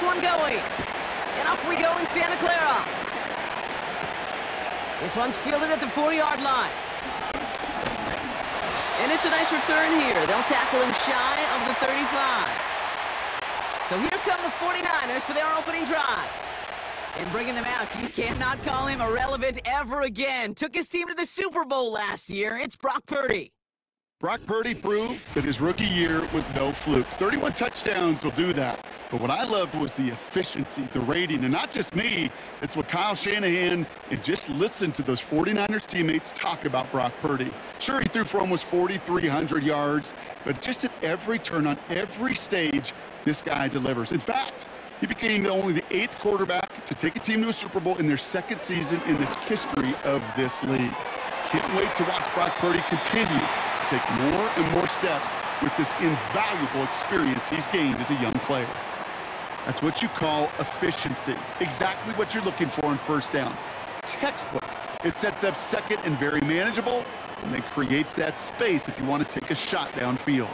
one going. And off we go in Santa Clara. This one's fielded at the 40-yard line. And it's a nice return here. They'll tackle him shy of the 35. So here come the 49ers for their opening drive. And bringing them out, you cannot call him irrelevant ever again. Took his team to the Super Bowl last year. It's Brock Purdy. Brock Purdy proved that his rookie year was no fluke. 31 touchdowns will do that. But what I loved was the efficiency, the rating, and not just me. It's what Kyle Shanahan and just listen to those 49ers teammates talk about Brock Purdy. Sure, he threw for almost 4,300 yards, but just at every turn, on every stage, this guy delivers. In fact, he became only the 8th quarterback to take a team to a Super Bowl in their 2nd season in the history of this league. Can't wait to watch Brock Purdy continue to take more and more steps with this invaluable experience he's gained as a young player. That's what you call efficiency. Exactly what you're looking for on first down. Textbook. It sets up second and very manageable, and then creates that space if you want to take a shot downfield.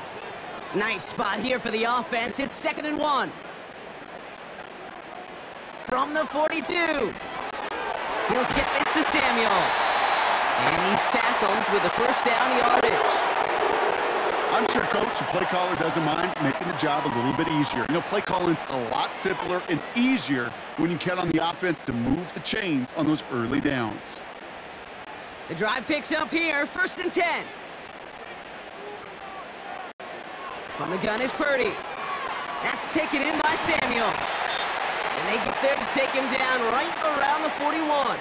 Nice spot here for the offense. It's 2nd and 1. From the 42. He'll get this to Samuel. And he's tackled with the first down yardage. I'm sure coach and play caller doesn't mind making the job a little bit easier. You know, play calling's a lot simpler and easier when you count on the offense to move the chains on those early downs. The drive picks up here, 1st and 10. From the gun is Purdy. That's taken in by Samuel. And they get there to take him down right around the 41.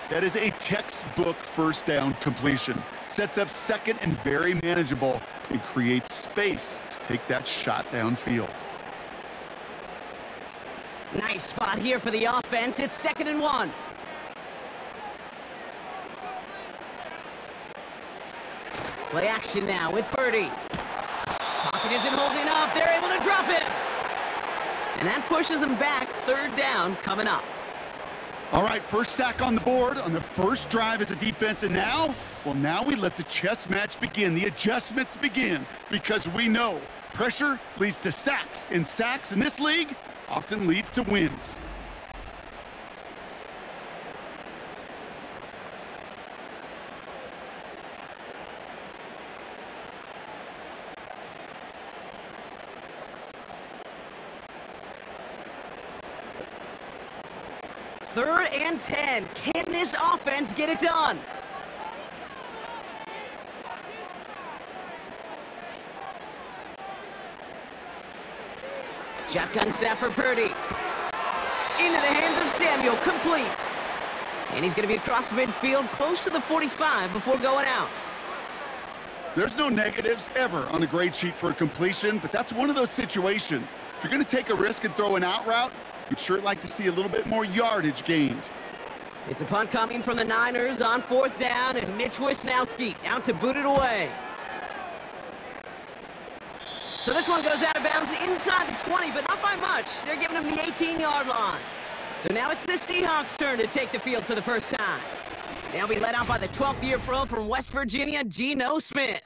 That is a textbook first down completion. Sets up second and very manageable and creates space to take that shot downfield. Nice spot here for the offense. It's 2nd and 1. Play action now with Purdy. Pocket isn't holding up. They're able to drop it. And that pushes them back. 3rd down coming up. All right, first sack on the board on the first drive as a defense. And now, well, now we let the chess match begin. The adjustments begin because we know pressure leads to sacks. And sacks in this league often leads to wins. Third and 10. Can this offense get it done? Shotgun snap for Purdy. Into the hands of Samuel. Complete. And he's going to be across midfield close to the 45 before going out. There's no negatives ever on the grade sheet for a completion, but that's one of those situations. If you're going to take a risk and throw an out route, you'd sure like to see a little bit more yardage gained. It's a punt coming from the Niners on 4th down, and Mitch Wisnowski out to boot it away. So this one goes out of bounds inside the 20, but not by much. They're giving him the 18-yard line. So now it's the Seahawks' turn to take the field for the first time. They'll be led out by the 12th-year pro from West Virginia, Geno Smith.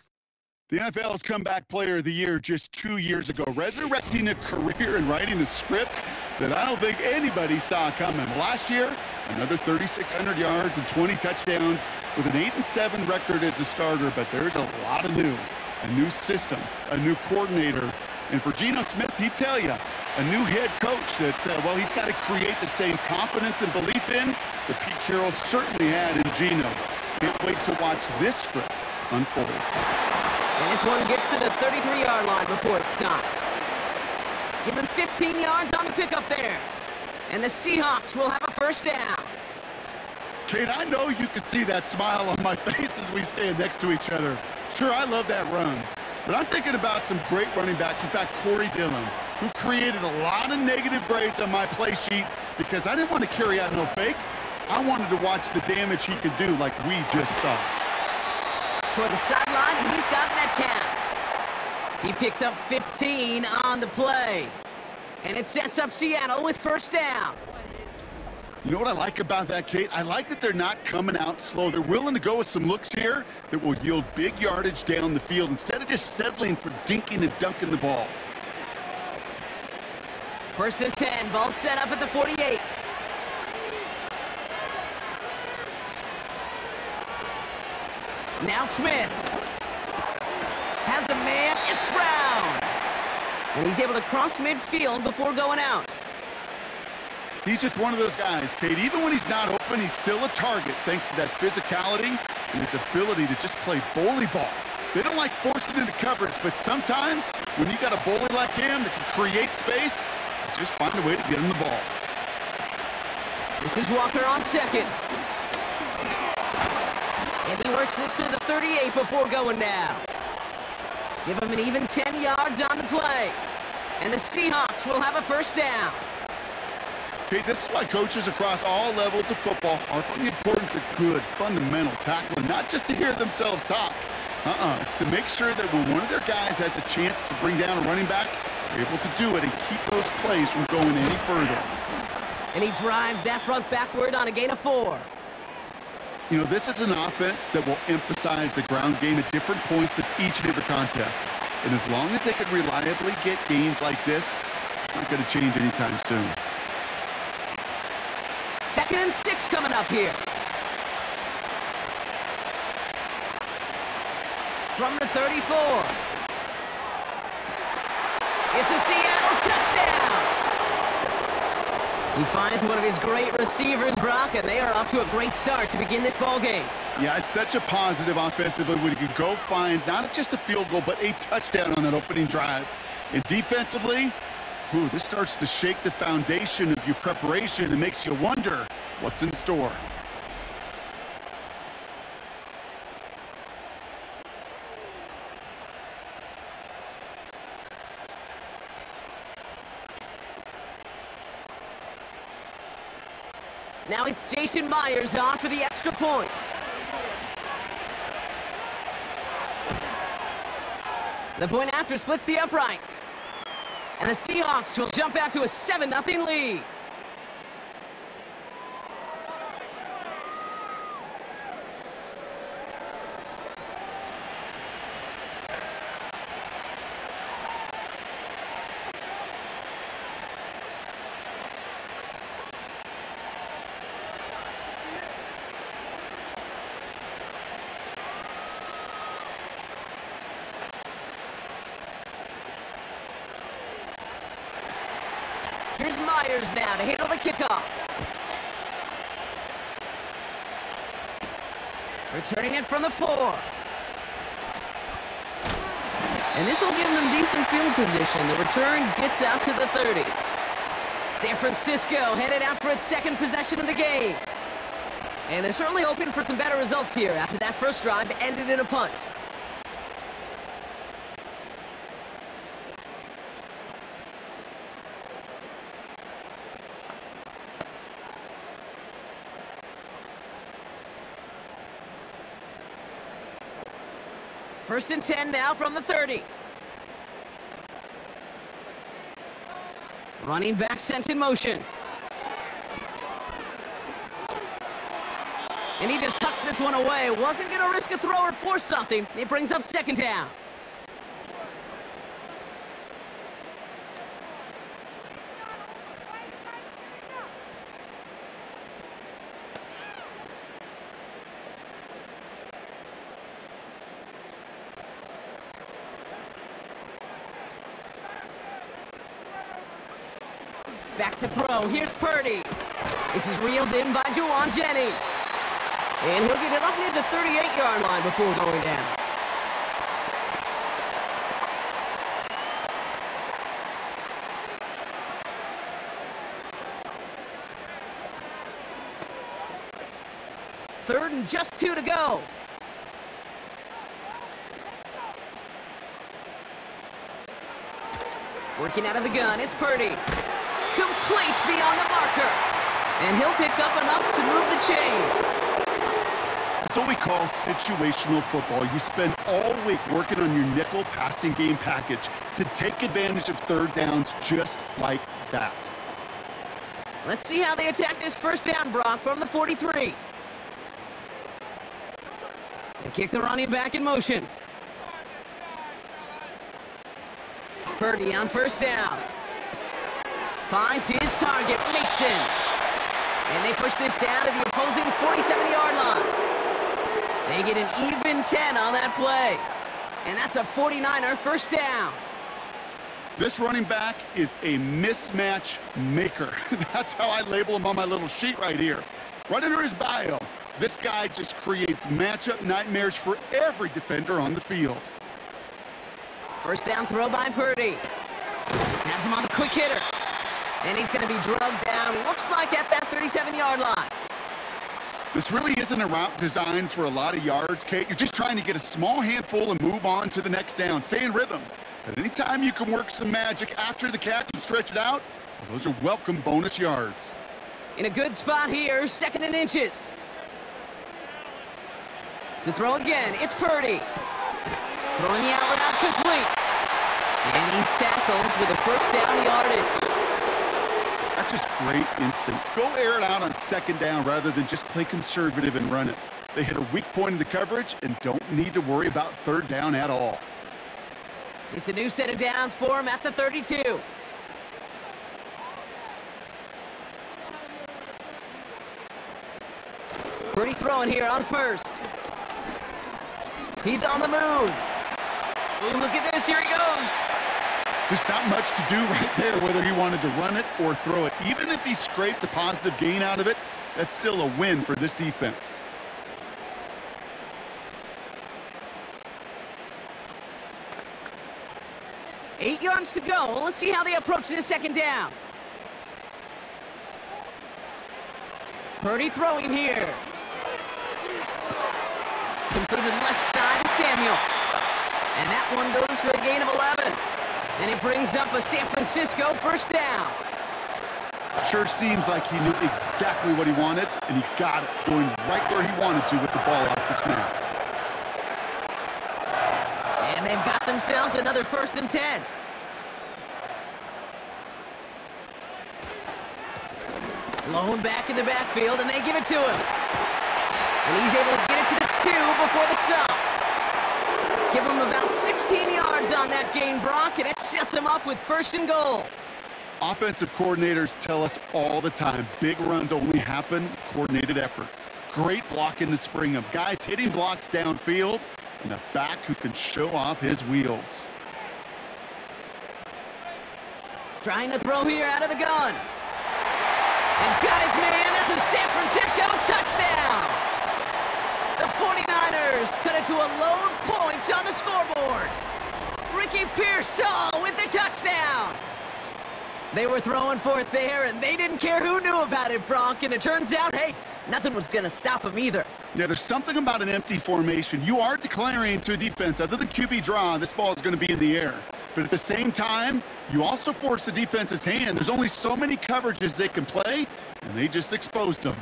The NFL's Comeback Player of the Year just 2 years ago, resurrecting a career and writing a script that I don't think anybody saw coming. Last year, another 3,600 yards and 20 touchdowns with an 8-7 record as a starter, but there's a lot of new. A new system, a new coordinator, and for Geno Smith, he'd tell you, a new head coach that, well, he's got to create the same confidence and belief in that Pete Carroll certainly had in Geno. Can't wait to watch this script unfold. And this one gets to the 33-yard line before it's stopped. Give him 15 yards on the pickup there. And the Seahawks will have a first down. Kate, I know you can see that smile on my face as we stand next to each other. Sure, I love that run. But I'm thinking about some great running backs. In fact, Corey Dillon, who created a lot of negative grades on my play sheet because I didn't want to carry out no fake. I wanted to watch the damage he could do like we just saw. Toward the sideline, and he's got Metcalf. He picks up 15 on the play. And it sets up Seattle with first down. You know what I like about that, Kate? I like that they're not coming out slow. They're willing to go with some looks here that will yield big yardage down the field instead of just settling for dinking and dunking the ball. First and 10, ball set up at the 48. Now Smith has a man, it's Brown. And he's able to cross midfield before going out. He's just one of those guys, Kate. Even when he's not open, he's still a target thanks to that physicality and his ability to just play bully ball. They don't like forcing into coverage, but sometimes when you got a bully like him that can create space, just find a way to get him the ball. This is Walker on second. And he works this to the 38 before going down. Give him an even 10 yards on the play. And the Seahawks will have a first down. Okay, this is why coaches across all levels of football harp on the importance of good, fundamental tackling, not just to hear themselves talk. It's to make sure that when one of their guys has a chance to bring down a running back, they're able to do it and keep those plays from going any further. And he drives that front backward on a gain of 4. You know, this is an offense that will emphasize the ground game at different points of each and every contest. And as long as they can reliably get gains like this, it's not going to change anytime soon. 2nd and 6 coming up here. From the 34. It's a Seattle touchdown. He finds one of his great receivers, Brock, and they are off to a great start to begin this ball game. Yeah, it's such a positive offensively when you can go find not just a field goal, but a touchdown on that opening drive. And defensively, this starts to shake the foundation of your preparation and makes you wonder what's in store. Now it's Jason Myers on for the extra point. The point after splits the uprights. And the Seahawks will jump out to a 7-0 lead. Here's Myers now to handle the kickoff. Returning it from the 4. And this will give them decent field position. The return gets out to the 30. San Francisco headed out for its second possession of the game. And they're certainly hoping for some better results here after that first drive ended in a punt. First and 10 now from the 30. Running back sent in motion. And he just tucks this one away. Wasn't going to risk a throw or force something. It brings up second down. Back to throw. Here's Purdy. This is reeled in by Jony. And he'll get it up near the 38-yard line before going down. Third and just 2 to go. Working out of the gun, it's Purdy. Complete beyond the marker. And he'll pick up enough to move the chains. That's what we call situational football. You spend all week working on your nickel passing game package to take advantage of third downs just like that. Let's see how they attack this first down, Brock, from the 43. They kick the running back in motion. Purdy on first down. Finds his target, Mason. And they push this down to the opposing 47-yard line. They get an even 10 on that play. And that's a 49er first down. This running back is a mismatch maker. That's how I label him on my little sheet right here. Right under his bio, this guy just creates matchup nightmares for every defender on the field. First down throw by Purdy. Has him on the quick hitter. And he's going to be drugged down, looks like at that 37-yard line. This really isn't a route designed for a lot of yards, Kate. You're just trying to get a small handful and move on to the next down. Stay in rhythm. But anytime you can work some magic after the catch and stretch it out, well, those are welcome bonus yards. In a good spot here, 2nd and inches. To throw again, it's Purdy. Throwing the outlet out complete. And he's tackled with a first down yardage. That's just great instincts. Go air it out on 2nd down rather than just play conservative and run it. They hit a weak point in the coverage and don't need to worry about 3rd down at all. It's a new set of downs for him at the 32. Purdy throwing here on 1st. He's on the move. Ooh, look at this, here he goes. Just not much to do right there, whether he wanted to run it or throw it. Even if he scraped a positive gain out of it, that's still a win for this defense. Eight yards to go. Well, let's see how they approach this 2nd down. Purdy throwing here. Completed left side to Samuel. And that one goes for a gain of 11. And it brings up a San Francisco first down. Sure seems like he knew exactly what he wanted, and he got it, going right where he wanted to with the ball off the snap. And they've got themselves another 1st and 10. Blown back in the backfield, and they give it to him. And he's able to get it to the 2 before the stop. Give him about 16 yards on that gain, Brock, and it sets him up with 1st and goal. Offensive coordinators tell us all the time, big runs only happen with coordinated efforts. Great blocking to spring them. Guys hitting blocks downfield, and a back who can show off his wheels. Trying to throw here out of the gun. And guys, man, that's a San Francisco touchdown. The 49ers cut it to a lone point on the scoreboard. Ricky Pearsall with the touchdown. They were throwing for it there, and they didn't care who knew about it, Bronk. And it turns out, hey, nothing was going to stop them either. Yeah, there's something about an empty formation. You are declaring to a defense, other than QB draw, this ball is going to be in the air. But at the same time, you also force the defense's hand. There's only so many coverages they can play, and they just exposed them.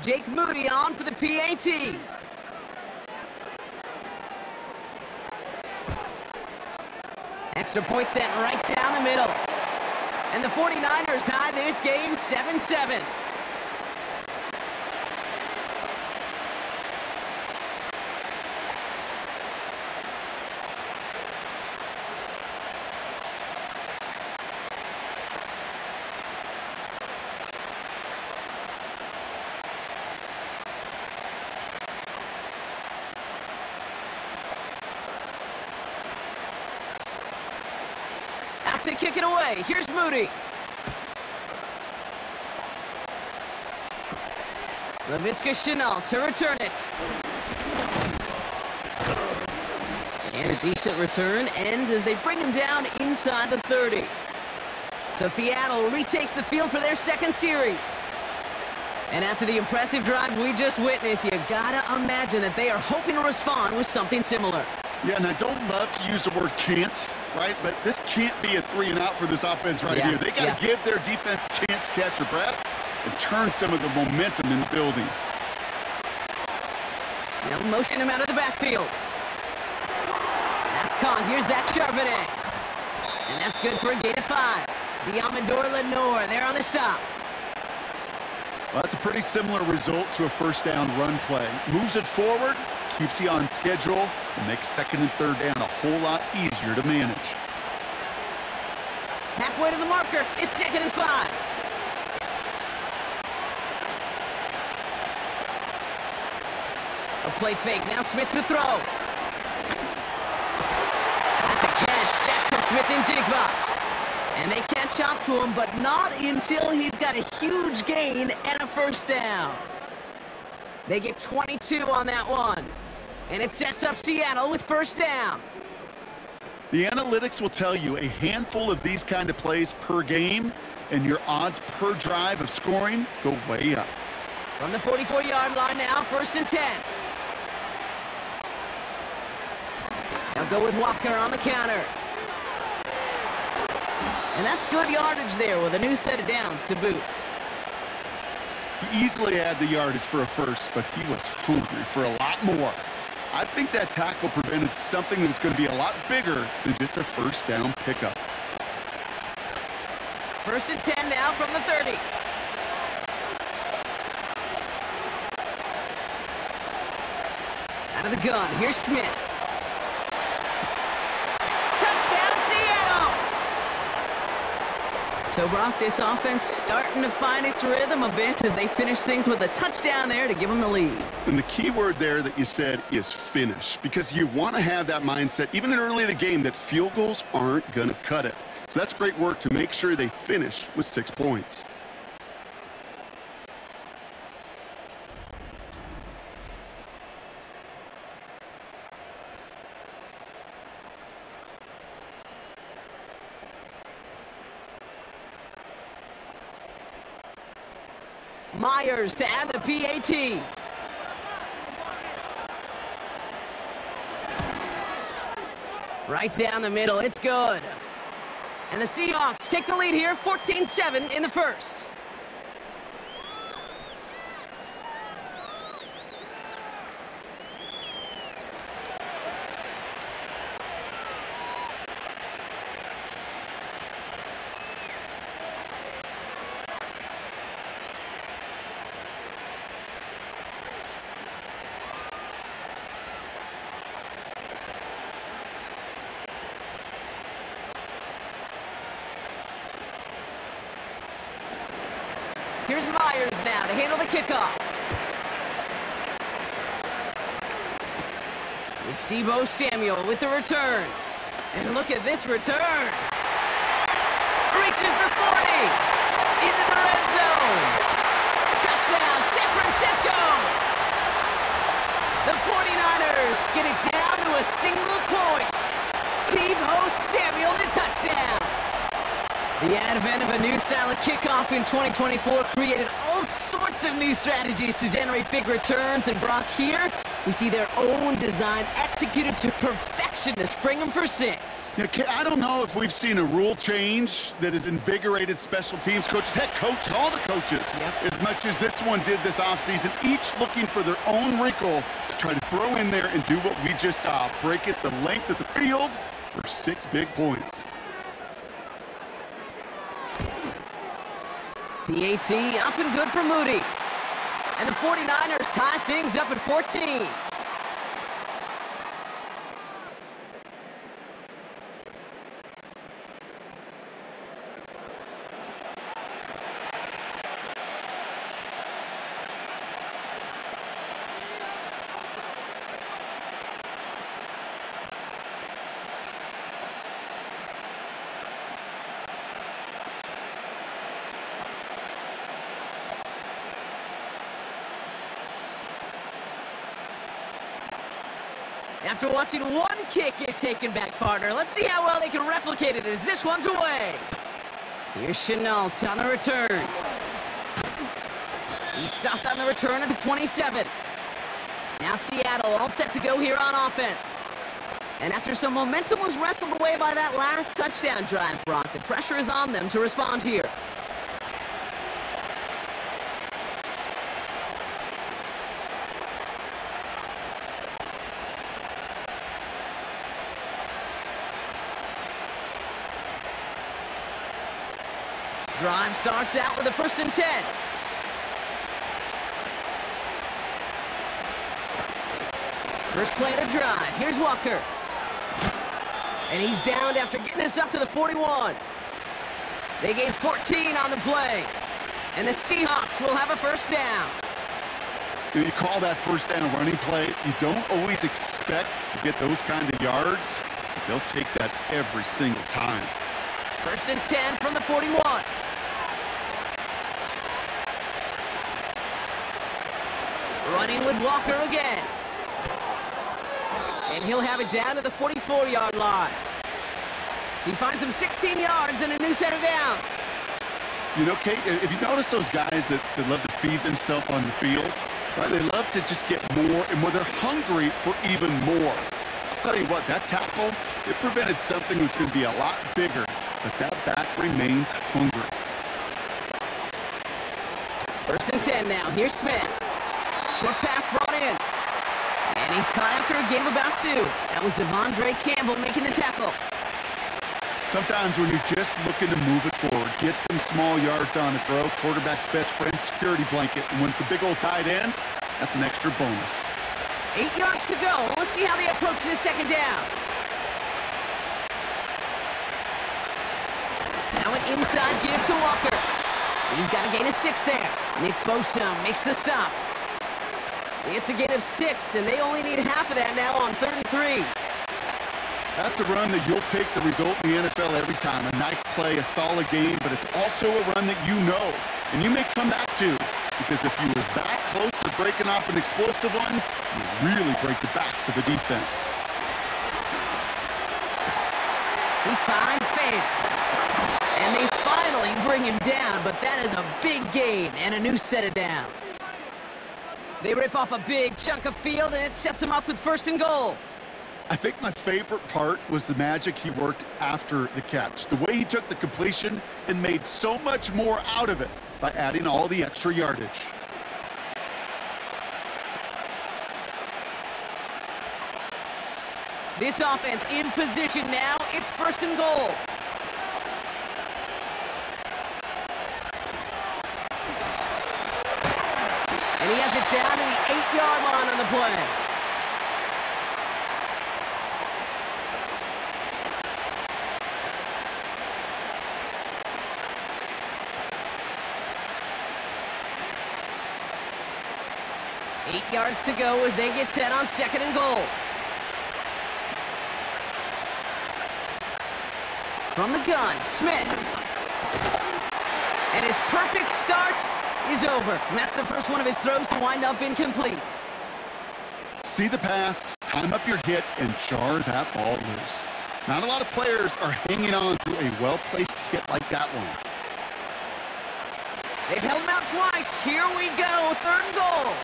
Jake Moody on for the PAT. Extra point sent right down the middle. And the 49ers tie this game 7-7. To kick it away. Here's Moody. Laviska Shenault to return it. And a decent return ends as they bring him down inside the 30. So Seattle retakes the field for their 2nd series. And after the impressive drive we just witnessed, you gotta imagine that they are hoping to respond with something similar. Yeah, and I don't love to use the word can't, right? But this can't be a 3-and-out for this offense right here. They got to give their defense a chance to catch their breath and turn some of the momentum in the building. They'll motion him out of the backfield. That's caught. Here's Zach Charbonnet. And that's good for a gain of 5. Diamador Lenore there on the stop. Well, that's a pretty similar result to a first down run play. Moves it forward, keeps you on schedule and makes second and third down a whole lot easier to manage. Halfway to the marker. It's 2nd and 5. A play fake. Now Smith to throw. That's a catch. Jackson Smith-Njigba. And they catch up to him, but not until he's got a huge gain and a first down. They get 22 on that one. And it sets up Seattle with first down. The analytics will tell you a handful of these kind of plays per game, and your odds per drive of scoring go way up. From the 44-yard line now, 1st and 10. They'll go with Walker on the counter. And that's good yardage there with a new set of downs to boot. He easily had the yardage for a first, but he was hungry for a lot more. I think that tackle prevented something that was going to be a lot bigger than just a first down pickup. 1st and 10 now from the 30. Out of the gun, here's Smith. Touchdown, Seattle! So, Brock, this offense starting to find its rhythm a bit as they finish things with a touchdown there to give them the lead. And the key word there that you said is finish, because you want to have that mindset, even early in the game, that field goals aren't going to cut it. So that's great work to make sure they finish with 6 points. Myers to add the PAT. Right down the middle, it's good. And the Seahawks take the lead here, 14-7 in the first. Here's Myers now to handle the kickoff. It's Deebo Samuel with the return. And look at this return. Reaches the 40. Into the red zone. Touchdown, San Francisco. The 49ers get it down to a single point. Deebo Samuel, the touchdown. The advent of a new style of kickoff in 2024 created all sorts of new strategies to generate big returns. And Brock, here we see their own design executed to perfection to spring them for 6. Yeah, I don't know if we've seen a rule change that has invigorated special teams coaches, head coach, all the coaches, as much as this one did this offseason, each looking for their own wrinkle to try to throw in there and do what we just saw, break it the length of the field for 6 big points. PAT up and good for Moody. And the 49ers tie things up at 14. After watching one kick get taken back, partner, let's see how well they can replicate it as this one's away. Here's Chenault on the return. He's stopped on the return at the 27. Now Seattle all set to go here on offense. And after some momentum was wrestled away by that last touchdown drive, Brock, the pressure is on them to respond here. Drive starts out with a 1st and 10. First play of the drive. Here's Walker. And he's downed after getting this up to the 41. They gain 14 on the play. And the Seahawks will have a first down. You call that first down running play. You don't always expect to get those kind of yards, but they'll take that every single time. First and 10 from the 41. Running with Walker again. And he'll have it down to the 44-yard line. He finds him 16 yards and a new set of downs. You know, Kate, if you notice those guys that love to feed themselves on the field, right? They love to just get more, and when they're hungry for even more. I'll tell you what, that tackle, it prevented something that's going to be a lot bigger, but that back remains hungry. First and 10 now. Here's Smith. Short pass brought in. And he's caught after a gain of about 2. That was Devondre Campbell making the tackle. Sometimes when you're just looking to move it forward, get some small yards on the throw, quarterback's best friend, security blanket. And when it's a big old tight end, that's an extra bonus. 8 yards to go. Let's see how they approach this second down. Now an inside give to Walker. He's got a gain of 6 there. Nick Bosa makes the stop. It's a gain of 6, and they only need half of that now on 3rd and 3. That's a run that you'll take the result in the NFL every time. A nice play, a solid game, but it's also a run that you know, and you may come back to, because if you were that close to breaking off an explosive one, you really break the backs of a defense. He finds fans, and they finally bring him down, but that is a big gain and a new set of downs. They rip off a big chunk of field, and it sets them up with 1st and goal. I think my favorite part was the magic he worked after the catch. The way he took the completion and made so much more out of it by adding all the extra yardage. This offense in position now. It's 1st and goal. And he has it down to the 8-yard line on the play. Eight yards to go as they get set on 2nd and goal. From the gun, Smith. And his perfect start is over. And that's the first one of his throws to wind up incomplete. See the pass, time up your hit, and jar that ball loose. Not a lot of players are hanging on to a well-placed hit like that one. They've held him out twice. Here we go, 3rd and goal.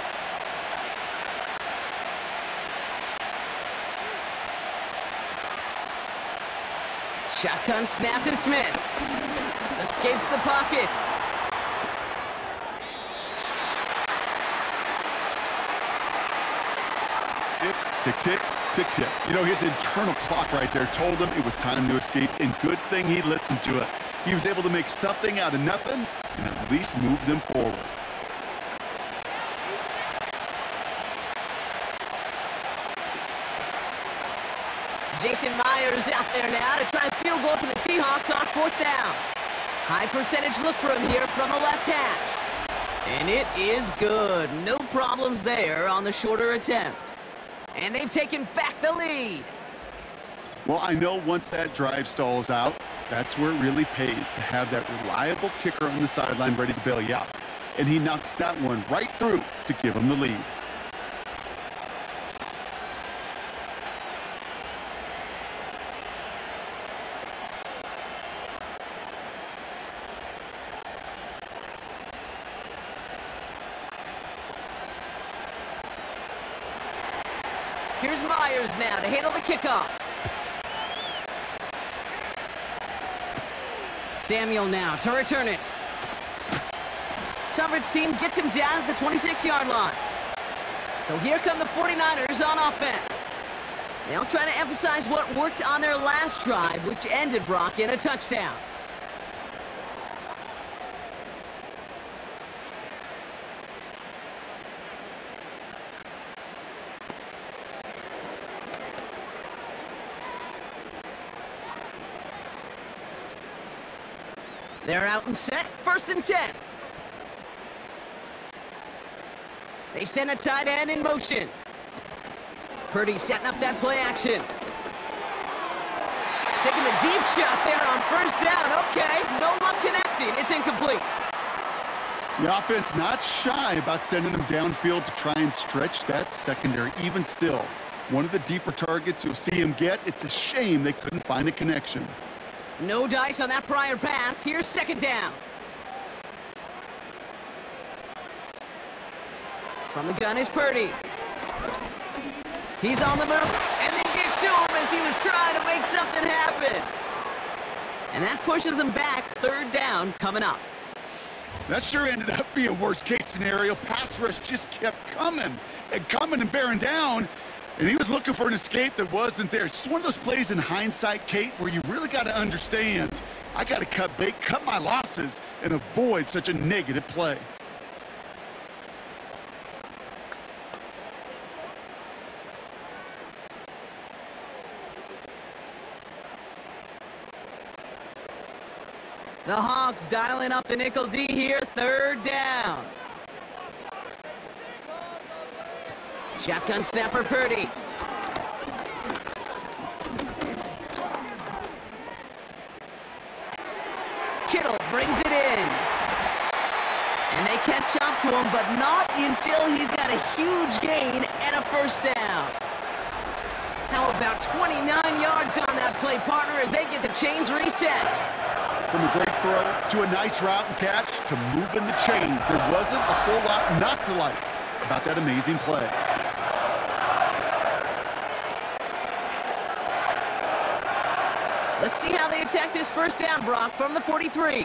Shotgun snap to Smith. Escapes the pocket. Tick, tick, tick, tick, tick. You know, his internal clock right there told him it was time to escape, and good thing he listened to it. He was able to make something out of nothing and at least move them forward. Jason Myers out there now to try a field goal for the Seahawks on 4th down. High percentage look for him here from the left hash. And it is good. No problems there on the shorter attempt. And they've taken back the lead. Well, I know once that drive stalls out, that's where it really pays to have that reliable kicker on the sideline ready to bail you out. And he knocks that one right through to give him the lead. Here's Myers now to handle the kickoff. Samuel now to return it. Coverage team gets him down at the 26-yard line. So here come the 49ers on offense. They'll try to emphasize what worked on their last drive, which ended, Brock, in a touchdown. They're out and set, 1st and 10. They send a tight end in motion. Purdy setting up that play action. Taking a deep shot there on 1st down. Okay, no luck connecting. It's incomplete. The offense not shy about sending them downfield to try and stretch that secondary. Even still, one of the deeper targets you'll see him get. It's a shame they couldn't find a connection. No dice on that prior pass. Here's 2nd down. From the gun is Purdy. He's on the move, and they get to him as he was trying to make something happen. And that pushes him back, 3rd down coming up. That sure ended up being worst-case scenario. Pass rush just kept coming and bearing down, and he was looking for an escape that wasn't there. It's just one of those plays in hindsight, Kate, where you really got to understand, I got to cut bait, cut my losses, and avoid such a negative play. The Hawks dialing up the nickel D here, 3rd down. Shotgun snap for Purdy. Kittle brings it in. And they catch up to him, but not until he's got a huge gain and a 1st down. How about 29 yards on that play, partner, as they get the chains reset. From a great throw to a nice route and catch to moving the chains. There wasn't a whole lot not to like about that amazing play. Let's see how they attack this 1st down, Brock, from the 43.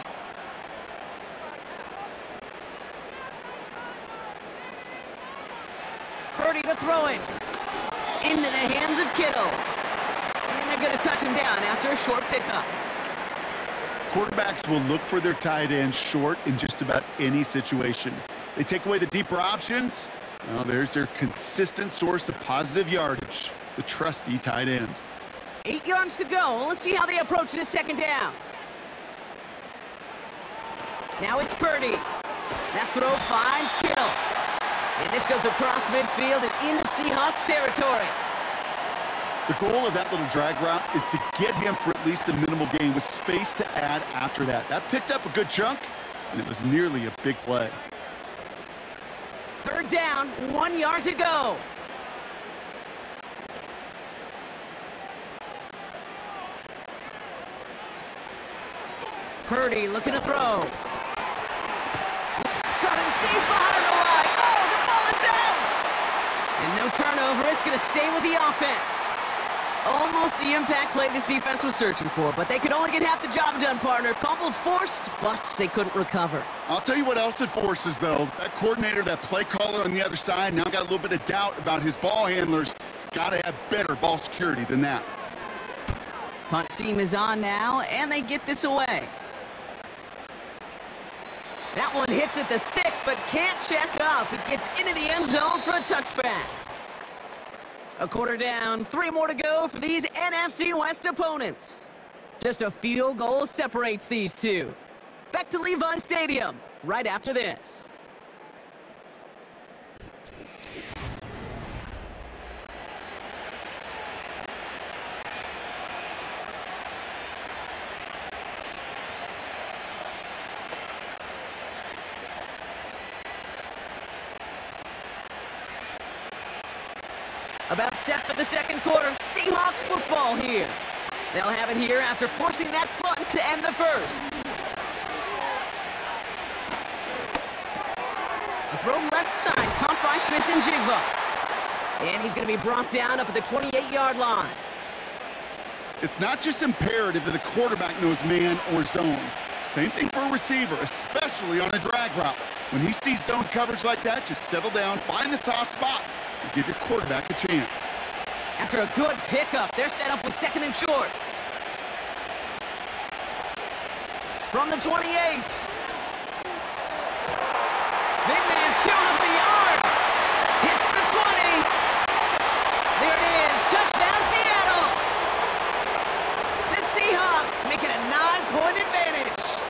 Purdy to throw it. Into the hands of Kittle. And they're going to touch him down after a short pickup. Quarterbacks will look for their tight end short in just about any situation. They take away the deeper options. Well, there's their consistent source of positive yardage, the trusty tight end. 8 yards to go. Let's see how they approach this 2nd down. Now it's Purdy. That throw finds Kittle. And this goes across midfield and into Seahawks territory. The goal of that little drag route is to get him for at least a minimal gain with space to add after that. That picked up a good chunk, and it was nearly a big play. 3rd down, 1 yard to go. Purdy looking to throw. Got him deep behind the line. Oh, the ball is out! And no turnover. It's going to stay with the offense. Almost the impact play this defense was searching for, but they could only get half the job done, partner. Fumble forced, but they couldn't recover. I'll tell you what else it forces, though. That coordinator, that play caller on the other side, now got a little bit of doubt about his ball handlers. Got to have better ball security than that. Punt team is on now, and they get this away. That one hits at the 6, but can't check up. It gets into the end zone for a touchback. A quarter down, 3 more to go for these NFC West opponents. Just a field goal separates these two. Back to Levi Stadium right after this. About set for the 2nd quarter. Seahawks football here. They'll have it here after forcing that punt to end the 1st. A throw left side, caught by Smith-Njigba. And he's going to be brought down up at the 28-yard line. It's not just imperative that a quarterback knows man or zone. Same thing for a receiver, especially on a drag route. When he sees zone coverage like that, just settle down, find the soft spot, and give your quarterback a chance. After a good pickup, they're set up with 2nd and short. From the 28. Big man showing up the yards. Hits the 20. There it is. Touchdown, Seattle. The Seahawks make it a 9-point advantage.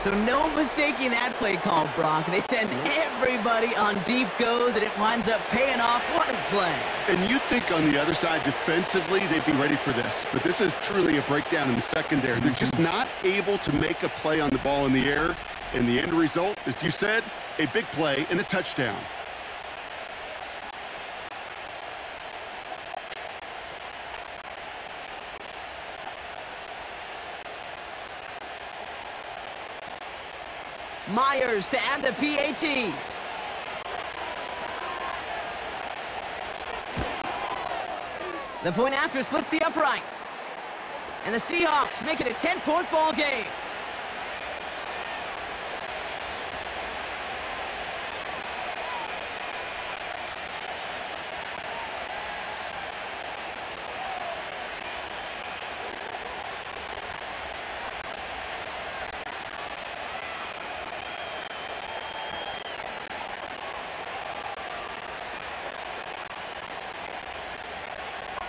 So no mistaking that play call, Brock. They send everybody on deep goes, and it winds up paying off. What a play. And you'd think on the other side, defensively, they'd be ready for this. But this is truly a breakdown in the secondary. They're just not able to make a play on the ball in the air. And the end result, as you said, a big play and a touchdown. Myers to add the PAT. The point after splits the uprights. And the Seahawks make it a 10-point ball game.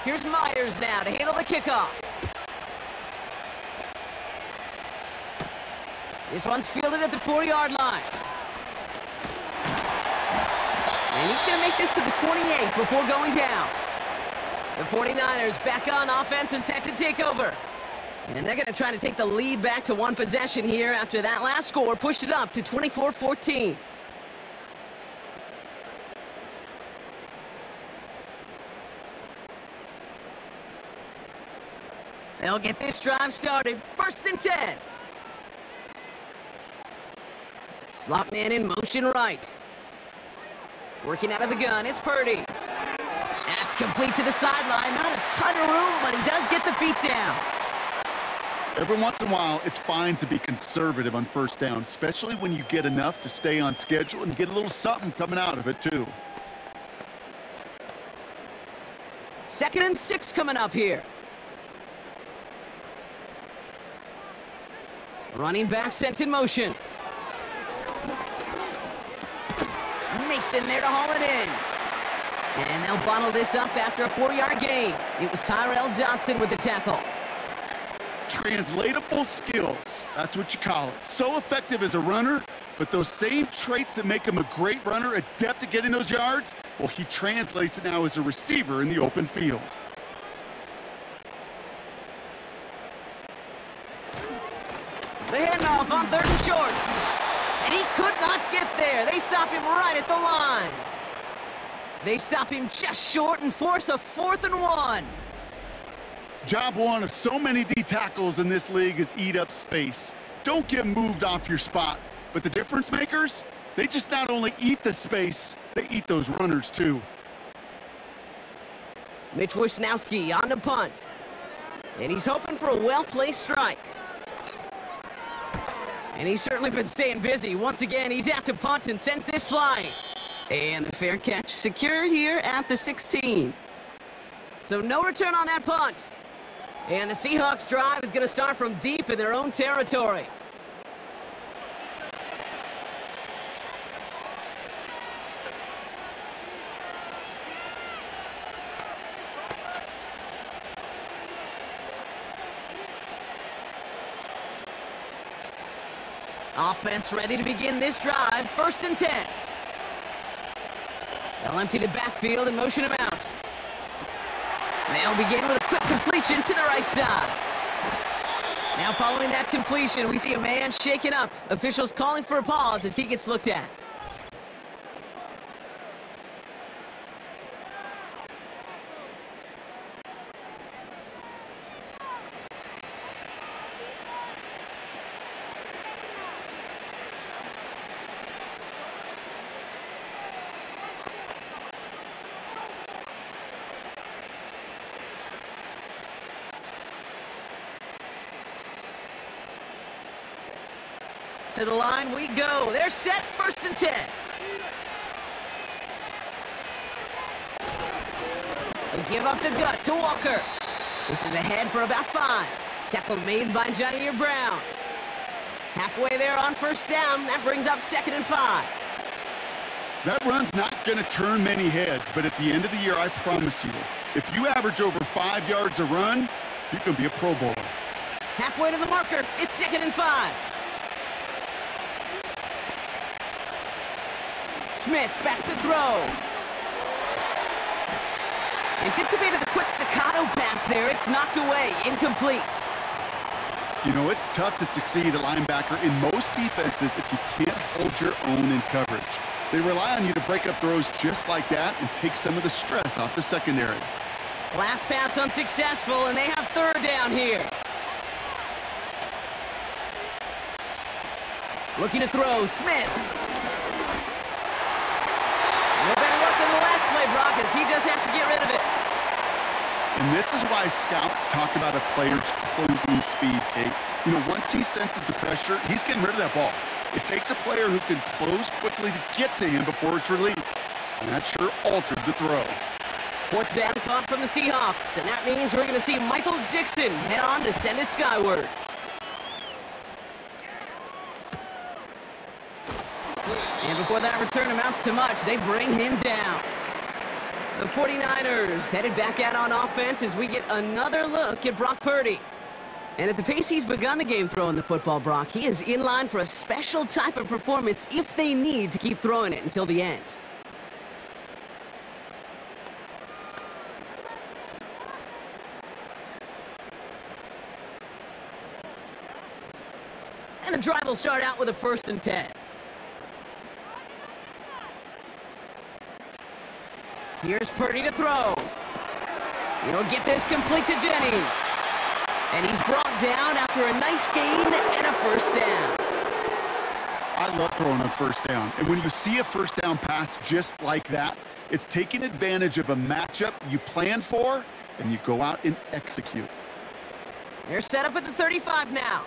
Here's Myers now to handle the kickoff. This one's fielded at the 4-yard line. And he's going to make this to the 28 before going down. The 49ers back on offense and set to take over. And they're going to try to take the lead back to one possession here after that last score pushed it up to 24-14. They'll get this drive started. 1st and 10. Slot man in motion right. Working out of the gun, it's Purdy. That's complete to the sideline. Not a ton of room, but he does get the feet down. Every once in a while, it's fine to be conservative on 1st down, especially when you get enough to stay on schedule and get a little something coming out of it, too. 2nd and 6 coming up here. Running back sent in motion. Mason there to haul it in. And they'll bottle this up after a 4-yard gain. It was Tyrell Dodson with the tackle. Translatable skills, that's what you call it. So effective as a runner, but those same traits that make him a great runner, adept at getting those yards, well, he translates it now as a receiver in the open field. The handoff on 3rd and short. And he could not get there. They stop him right at the line. They stop him just short and force a 4th and 1. Job one of so many D tackles in this league is eat up space. Don't get moved off your spot. But the difference makers, they just not only eat the space, they eat those runners too. Mitch Wisnowski on the punt. And he's hoping for a well-placed strike. And he's certainly been staying busy. Once again, he's out to punt and sends this flying. And the fair catch secured here at the 16. So no return on that punt. And the Seahawks drive is going to start from deep in their own territory. Offense ready to begin this drive. 1st and 10. They'll empty the backfield and motion him out. They'll begin with a quick completion to the right side. Now following that completion, we see a man shaken up. Officials calling for a pause as he gets looked at. To the line we go. They're set. 1st and 10. They give up the gut to Walker. This is ahead for about 5. Tackle made by Jony Brown. Halfway there on 1st down. That brings up 2nd and 5. That run's not going to turn many heads, but at the end of the year, I promise you, if you average over 5 yards a run, you can be a Pro Bowler. Halfway to the marker. It's 2nd and 5. Smith back to throw. Anticipated the quick staccato pass there. It's knocked away. Incomplete. You know, it's tough to succeed at linebacker in most defenses if you can't hold your own in coverage. They rely on you to break up throws just like that and take some of the stress off the secondary. Last pass unsuccessful, and they have third down here. Looking to throw, Smith. No better luck than the last play, Brock, as he just has to get rid of it. And this is why scouts talk about a player's closing speed, Kate. You know, once he senses the pressure, he's getting rid of that ball. It takes a player who can close quickly to get to him before it's released. And that sure altered the throw. Fourth down punt from the Seahawks, and that means we're going to see Michael Dixon head on to send it skyward. And before that return amounts to much, they bring him down. The 49ers headed back out on offense as we get another look at Brock Purdy. And at the pace he's begun the game throwing the football, Brock, he is in line for a special type of performance if they need to keep throwing it until the end. And the drive will start out with a 1st and 10. Here's Purdy to throw. He'll get this complete to Jennings. And he's brought down after a nice gain and a 1st down. I love throwing on 1st down. And when you see a 1st down pass just like that, it's taking advantage of a matchup you plan for, and you go out and execute. They're set up at the 35 now.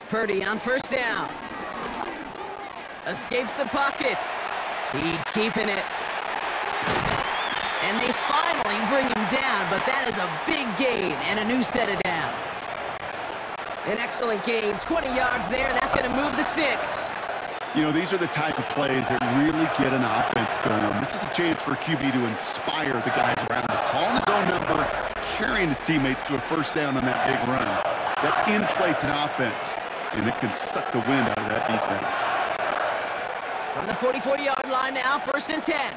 Purdy on 1st down. Escapes the pocket. He's keeping it. And they finally bring him down, but that is a big gain and a new set of downs. An excellent gain, 20 yards there, and that's going to move the sticks. You know, these are the type of plays that really get an offense going. This is a chance for a QB to inspire the guys around him, calling his own number, carrying his teammates to a 1st down on that big run. That inflates an offense, and it can suck the wind out of that defense. From the 44-yard line now, 1st and 10.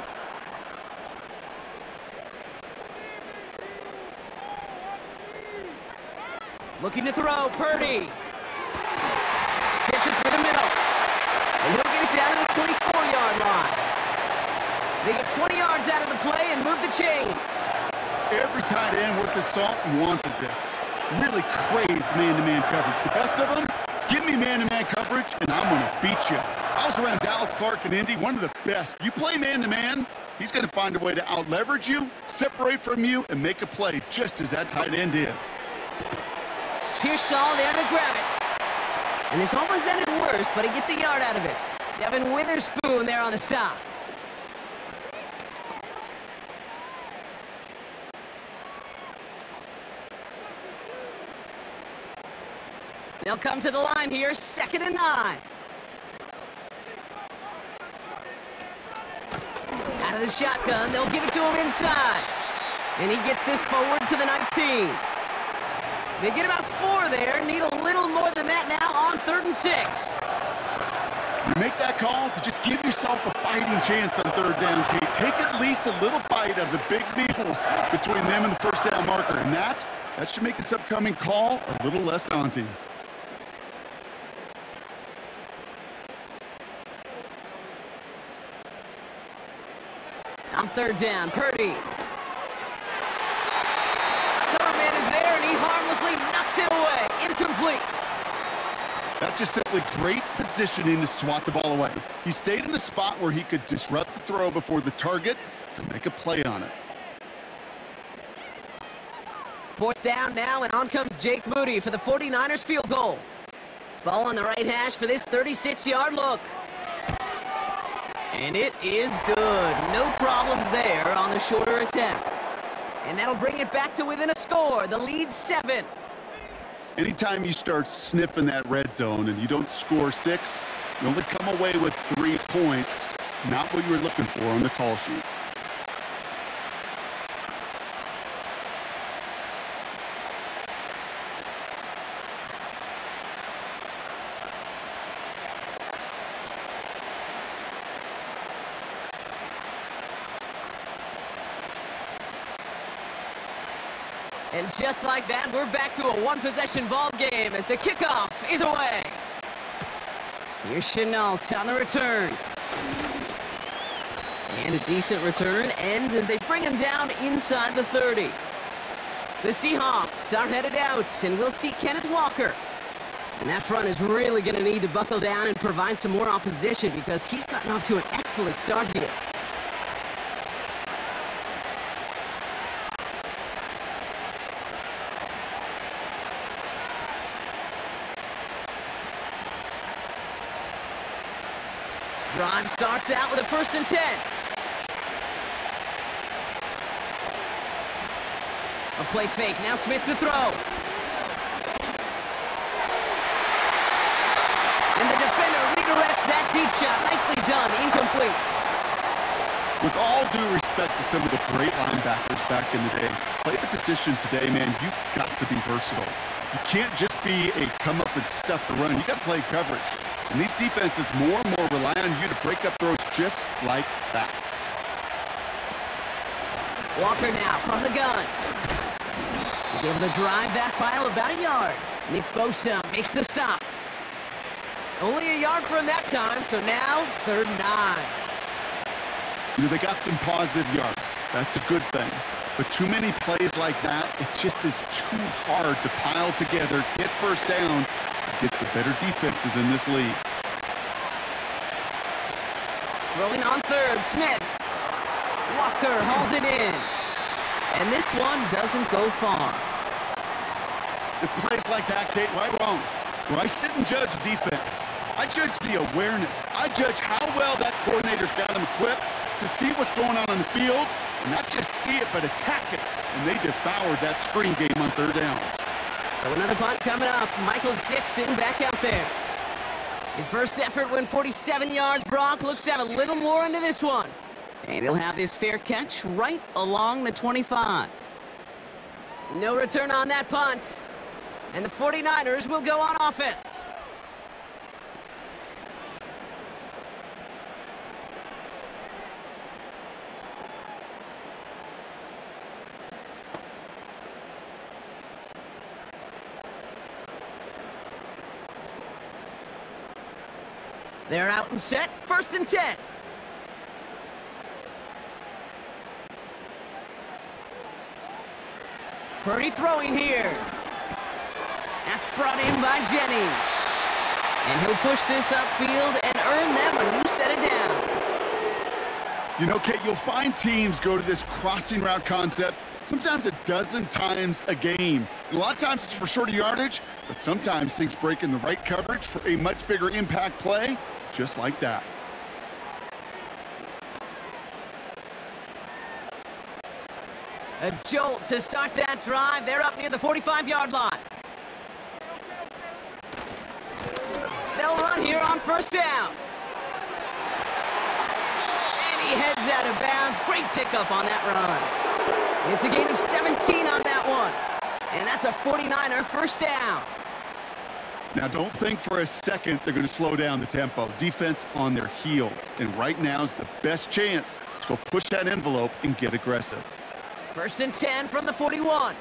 Looking to throw, Purdy. Gets it through the middle. And he'll get it down to the 24-yard line. They get 20 yards out of the play and move the chains. Every tight end worth his salt wanted this. Really craved man-to-man coverage. The best of them, give me man-to-man coverage, and I'm going to beat you. I was around Dallas, Clark, and Indy, one of the best. You play man-to-man, he's going to find a way to out-leverage you, separate from you, and make a play just as that tight end did. Pearsall there to grab it. And this almost ended worse, but he gets a yard out of it. Devin Witherspoon there on the stop. They'll come to the line here, 2nd and 9. Out of the shotgun, they'll give it to him inside. And he gets this forward to the 19. They get about 4 there, need a little more than that now on 3rd and 6. You make that call to just give yourself a fighting chance on 3rd down, Kate. Take at least a little bite of the big meal between them and the 1st down marker. And that should make this upcoming call a little less daunting. On 3rd down, Purdy. Coverman is there, and he harmlessly knocks it away. Incomplete. That's just simply great positioning to swat the ball away. He stayed in the spot where he could disrupt the throw before the target and make a play on it. 4th down now, and on comes Jake Moody for the 49ers field goal. Ball on the right hash for this 36-yard look. And it is good. No problems there on the shorter attempt. And that'll bring it back to within a score. The lead 7. Anytime you start sniffing that red zone and you don't score 6, you only come away with 3 points. Not what you were looking for on the call sheet. And just like that, we're back to a one-possession ball game as the kickoff is away. Here's Chenault on the return. And a decent return ends as they bring him down inside the 30. The Seahawks are headed out, and we'll see Kenneth Walker. And that front is really going to need to buckle down and provide some more opposition because he's gotten off to an excellent start here. Drive starts out with a 1st and 10. A play fake. Now Smith to throw. And the defender redirects that deep shot. Nicely done. Incomplete. With all due respect to some of the great linebackers back in the day, to play the position today, man, you've got to be versatile. You can't just be a come up and stuff the run. You got to play coverage. And these defenses more and more rely on you to break up throws just like that. Walker now from the gun. He's able to drive that pile about a yard. Nick Bosa makes the stop. Only a yard for him that time, so now 3rd and 9. You know, they got some positive yards. That's a good thing. But too many plays like that, it just is too hard to pile together, get first downs against the better defenses in this league. Throwing on 3rd, Smith. Walker hauls it in. And this one doesn't go far. It's plays like that, Kate, right or wrong. When I sit and judge defense, I judge the awareness. I judge how well that coordinator's got them equipped to see what's going on the field, and not just see it, but attack it. And they devoured that screen game on 3rd down. So another punt coming up. Michael Dixon back out there. His first effort went 47 yards. Brock looks to have a little more into this one. And he'll have this fair catch right along the 25. No return on that punt. And the 49ers will go on offense. They're out and set. 1st and 10. Purdy throwing here. That's brought in by Jennings. And he'll push this upfield and earn them a new set of downs. You know, Kate, you'll find teams go to this crossing route concept sometimes a dozen times a game. And a lot of times it's for shorter yardage, but sometimes things break in the right coverage for a much bigger impact play, just like that. A jolt to start that drive. They're up near the 45-yard line. They'll run here on 1st down. And he heads out of bounds. Great pickup on that run. It's a gain of 17 on that one. And that's a 49er 1st down. Now, don't think for a second they're going to slow down the tempo. Defense on their heels. And right now is the best chance to go push that envelope and get aggressive. 1st and 10 from the 41.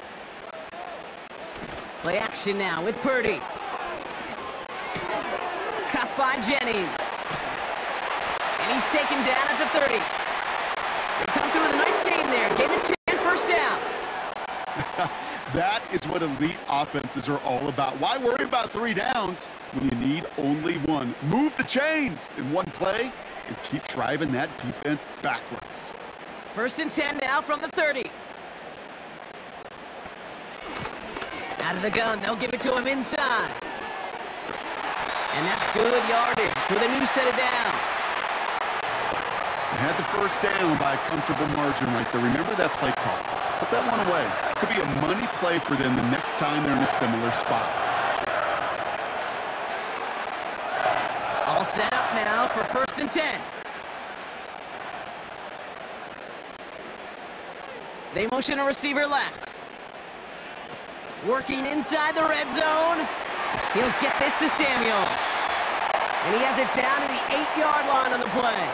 Play action now with Purdy. Cut by Jennings. And he's taken down at the 30. They come through with a nice gain there. Gain of 10, 1st down. That is what elite offenses are all about. Why worry about 3 downs when you need only 1? Move the chains in one play and keep driving that defense backwards. 1st and 10 now from the 30. Out of the gun, they'll give it to him inside. And that's good yardage with a new set of downs. They had the 1st down by a comfortable margin right there. Remember that play call. Put that one away. Could be a money play for them the next time they're in a similar spot. All set up now for 1st and 10. They motion a receiver left. Working inside the red zone. He'll get this to Samuel. And he has it down to the 8-yard line on the play.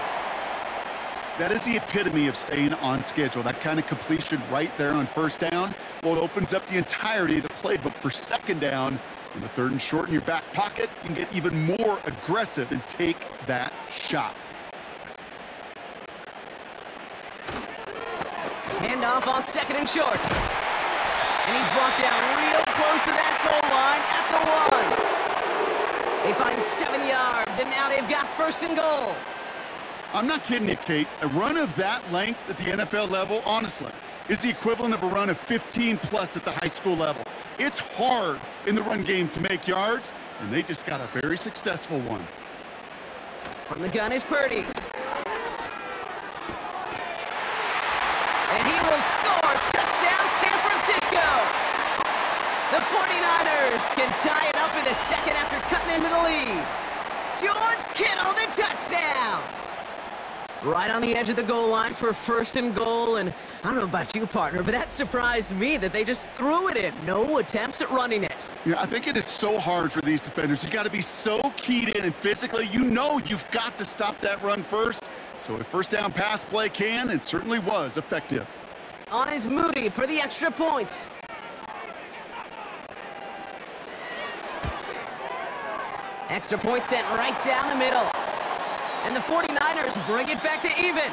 That is the epitome of staying on schedule. That kind of completion right there on first down, well, it opens up the entirety of the playbook for second down. In the third and short in your back pocket, you can get even more aggressive and take that shot. Handoff on second and short. And he's brought down real close to that goal line at the 1. They find 7 yards, and now they've got first and goal. I'm not kidding you, Kate. A run of that length at the NFL level, honestly, is the equivalent of a run of 15-plus at the high school level. It's hard in the run game to make yards, and they just got a very successful one. From the gun is Purdy. And he will score. Touchdown, San Francisco. The 49ers can tie it up in the second after cutting into the lead. George Kittle, the touchdown. Right on the edge of the goal line for first and goal, and I don't know about you, partner, but that surprised me that they just threw it in. No attempts at running it. Yeah, I think it is so hard for these defenders. You got to be so keyed in, and physically, you know you've got to stop that run first. So a first down pass play can, and certainly was effective. On is Moody for the extra point. Extra point sent right down the middle. And the 49ers bring it back to even.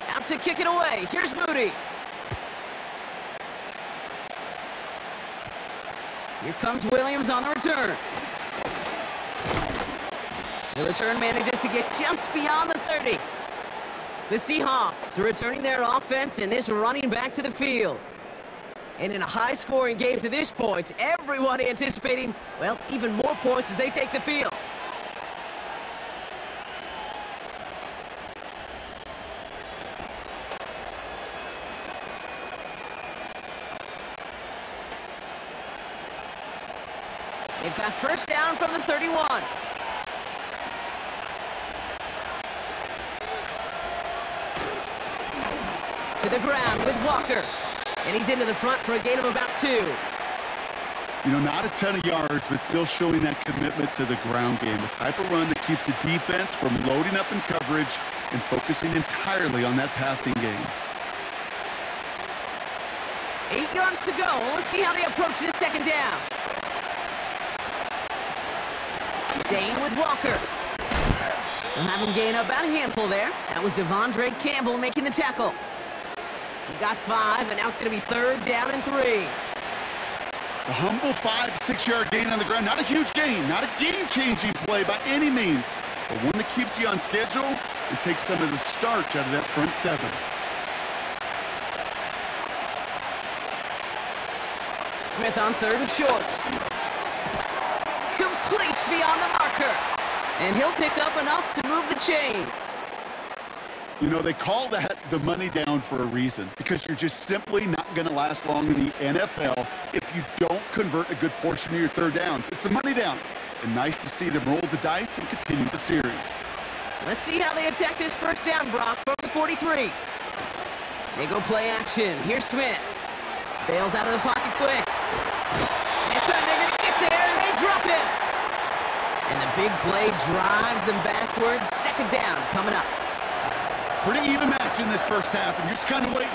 Out to kick it away. Here's Moody. Here comes Williams on the return. The return manages to get just beyond the 30. The Seahawks are returning their offense and this running back to the field. And in a high-scoring game to this point, everyone anticipating, well, even more points as they take the field. They've got first down from the 31. To the ground with Walker. And he's into the front for a gain of about 2. You know, not a ton of yards, but still showing that commitment to the ground game. The type of run that keeps the defense from loading up in coverage and focusing entirely on that passing game. 8 yards to go. Let's see how they approach this second down. Staying with Walker. We'll have him gain about a handful there. That was Devondre Campbell making the tackle. He got 5, and now it's going to be third down and 3. A humble 5-6 yard gain on the ground. Not a huge gain, not a game-changing play by any means, but one that keeps you on schedule and takes some of the starch out of that front 7. Smith on third and short. Complete beyond the marker. And he'll pick up enough to move the chains. You know, they call that the money down for a reason, because you're just simply not going to last long in the NFL if you don't convert a good portion of your third downs. It's the money down. And nice to see them roll the dice and continue the series. Let's see how they attack this first down, Brock, from the 43. They go play action. Here's Smith. Bails out of the pocket quick. This time they're going to get there, and they drop him. And the big play drives them backwards. Second down coming up. Pretty even match in this first half, and you're just kind of waiting.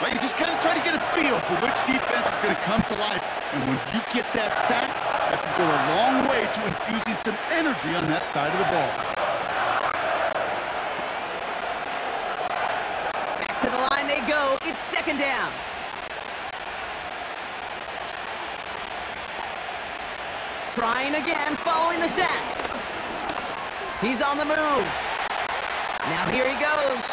Right? You just kind of try to get a feel for which defense is going to come to life. And when you get that sack, that can go a long way to infusing some energy on that side of the ball. Back to the line they go. It's second down. Trying again, following the sack. He's on the move. Now here he goes.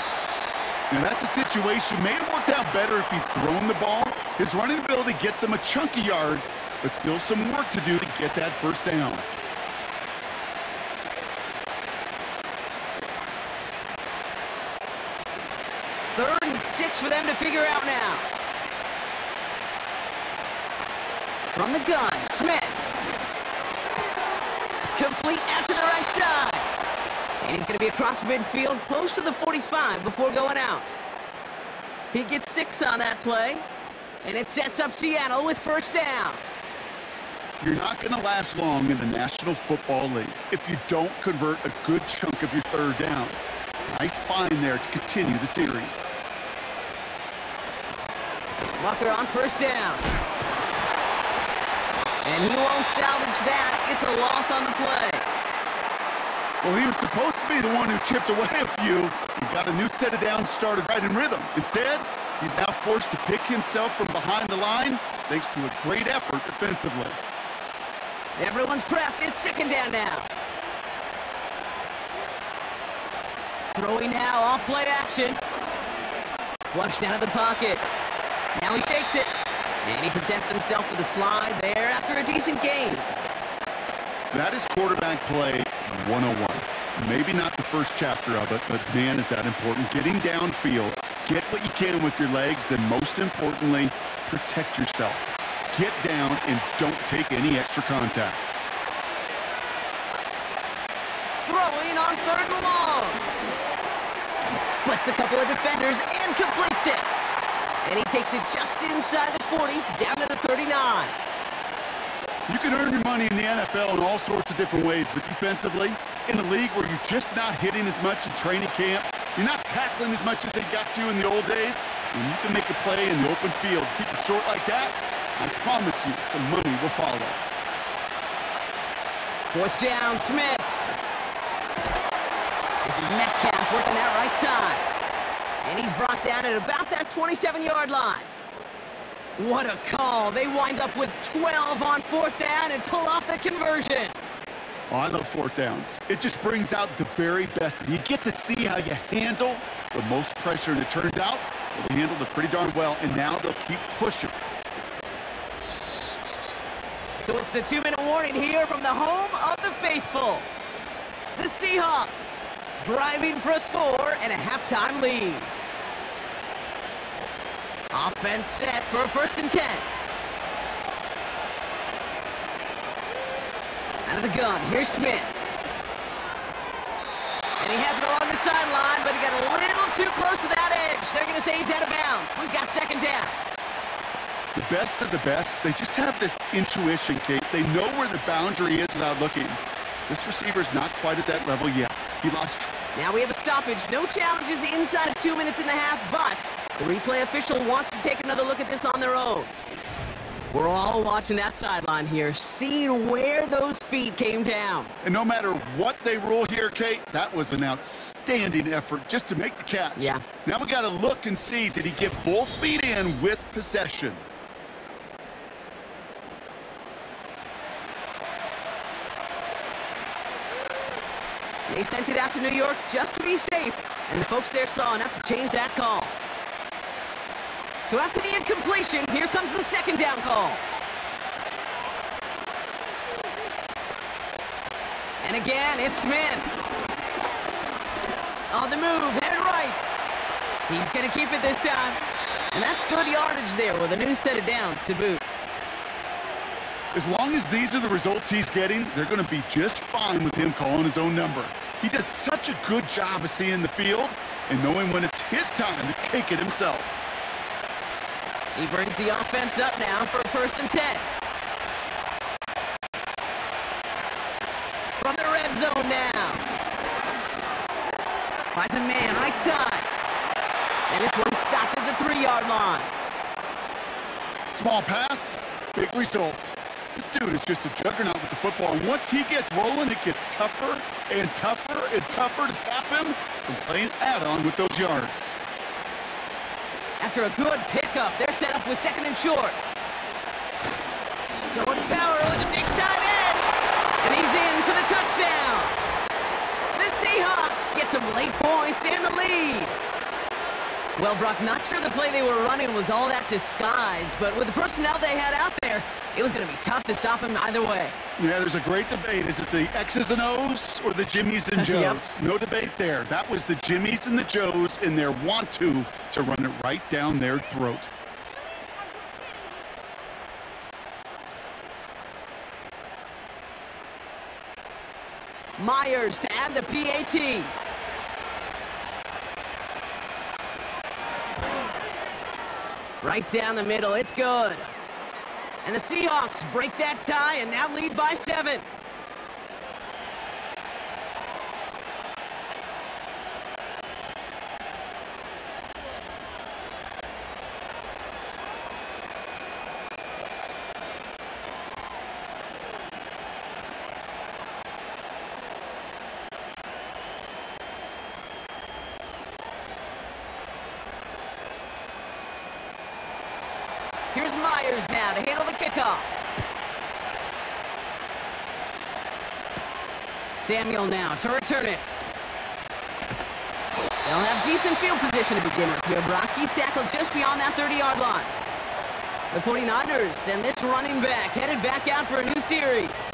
Now that's a situation. May have worked out better if he'd thrown the ball. His running ability gets him a chunk of yards, but still some work to do to get that first down. Third and 6 for them to figure out now. From the gun, Smith. Complete out to the right side. And he's going to be across midfield, close to the 45 before going out. He gets 6 on that play, and it sets up Seattle with first down. You're not going to last long in the National Football League if you don't convert a good chunk of your third downs. Nice find there to continue the series. Walker on first down. And he won't salvage that. It's a loss on the play. Well, he was supposed to be the one who chipped away a few. He got a new set of downs started right in rhythm. Instead, he's now forced to pick himself from behind the line thanks to a great effort defensively. Everyone's prepped. It's second down now. Throwing now, off play action. Flushed out of the pocket. Now he takes it. And he protects himself with a slide there after a decent gain. That is quarterback play 101. Maybe not the first chapter of it, but man, is that important. Getting downfield, get what you can with your legs, then most importantly, protect yourself. Get down and don't take any extra contact. Throwing on third and long. Splits a couple of defenders and completes it. And he takes it just inside the 40, down to the 39. You can earn your money in the NFL in all sorts of different ways, but defensively, in a league where you're just not hitting as much in training camp, you're not tackling as much as they got to in the old days, when you can make a play in the open field, keep it short like that, I promise you some money will follow. Fourth down, Smith. This is Metcalf working that right side. And he's brought down at about that 27-yard line. What a call. They wind up with 12 on fourth down and pull off the conversion. Oh, I love fourth downs. It just brings out the very best. And you get to see how you handle the most pressure. And it turns out they handled it pretty darn well. And now they'll keep pushing. So it's the 2-minute warning here from the home of the faithful. The Seahawks driving for a score and a halftime lead. Offense set for a 1st and 10. Out of the gun, here's Smith. And he has it along the sideline, but he got a little too close to that edge. They're going to say he's out of bounds. We've got second down. The best of the best, they just have this intuition, Kate. They know where the boundary is without looking. This receiver's not quite at that level yet. He lost. Now we have a stoppage. No challenges inside of 2 minutes and a half, but the replay official wants to take another look at this on their own. We're all watching that sideline here, seeing where those feet came down. And no matter what they rule here, Kate, that was an outstanding effort just to make the catch. Yeah. Now we got to look and see, did he get both feet in with possession? They sent it out to New York just to be safe, and the folks there saw enough to change that call. So after the incompletion, here comes the second down call. And again, it's Smith. On the move, headed right. He's going to keep it this time. And that's good yardage there with a new set of downs to boot. As long as these are the results he's getting, they're going to be just fine with him calling his own number. He does such a good job of seeing the field and knowing when it's his time to take it himself. He brings the offense up now for a 1st and 10. From the red zone now. Finds a man right side. And this one stopped at the 3-yard line. Small pass, big result. This dude is just a juggernaut with the football. And once he gets rolling, it gets tougher and tougher and tougher to stop him from playing add-on with those yards. After a good pickup, they're set up with 2nd and short. Going power with a big tight end. And he's in for the touchdown. The Seahawks get some late points and the lead. Well, Brock, not sure the play they were running was all that disguised, but with the personnel they had out there, it was going to be tough to stop him either way. Yeah, there's a great debate. Is it the X's and O's or the Jimmies and Joes? Yep. No debate there. That was the Jimmies and the Joes in their want-to run it right down their throat. Myers to add the PAT. Right down the middle, it's good. And the Seahawks break that tie and now lead by 7. Here's Myers now to handle the kickoff. Samuel now to return it. They'll have decent field position to begin with here. Brock's tackled just beyond that 30-yard line. The 49ers and this running back headed back out for a new series.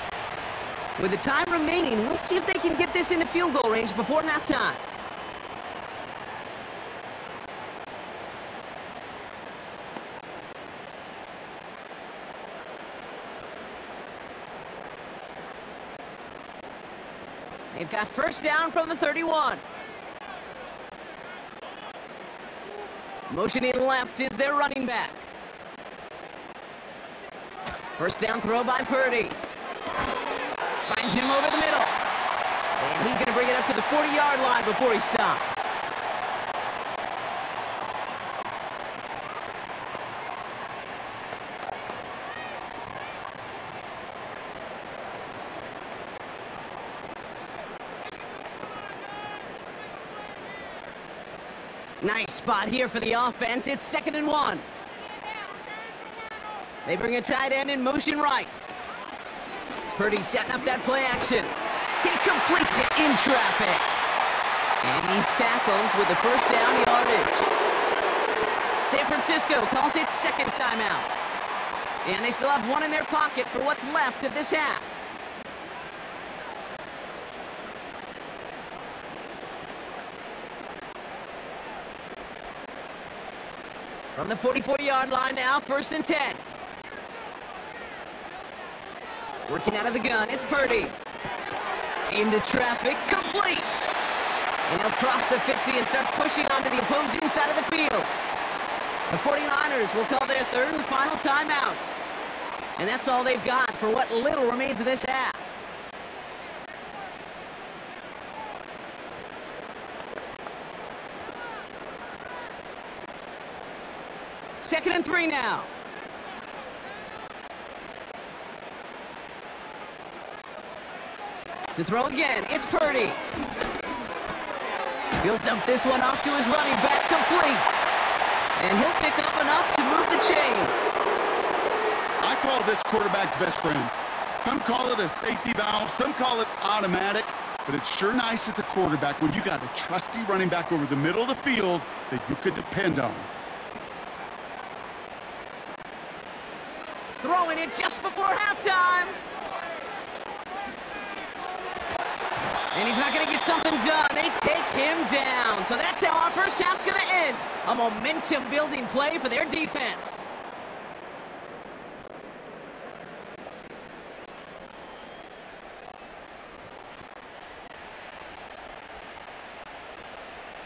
With the time remaining, we'll see if they can get this into field goal range before halftime. They've got first down from the 31. Motioning left is their running back. First down throw by Purdy. Finds him over the middle. And he's going to bring it up to the 40-yard line before he stops. Nice spot here for the offense. It's 2nd and 1. They bring a tight end in motion right. Purdy setting up that play action. He completes it in traffic. And he's tackled with the first down yardage. San Francisco calls it second timeout. And they still have one in their pocket for what's left of this half. From the 44-yard line now, 1st and 10. Working out of the gun, it's Purdy. Into traffic, complete. And he'll cross the 50 and start pushing onto the opposing side of the field. The 49ers will call their third and final timeout. And that's all they've got for what little remains of this half. Second and 3 now. To throw again, it's Purdy. He'll dump this one off to his running back, complete. And he'll pick up enough to move the chains. I call this quarterback's best friend. Some call it a safety valve, some call it automatic, but it's sure nice as a quarterback when you got a trusty running back over the middle of the field that you could depend on. Throwing it just before halftime. And he's not going to get something done. They take him down. So that's how our first half's going to end. A momentum-building play for their defense.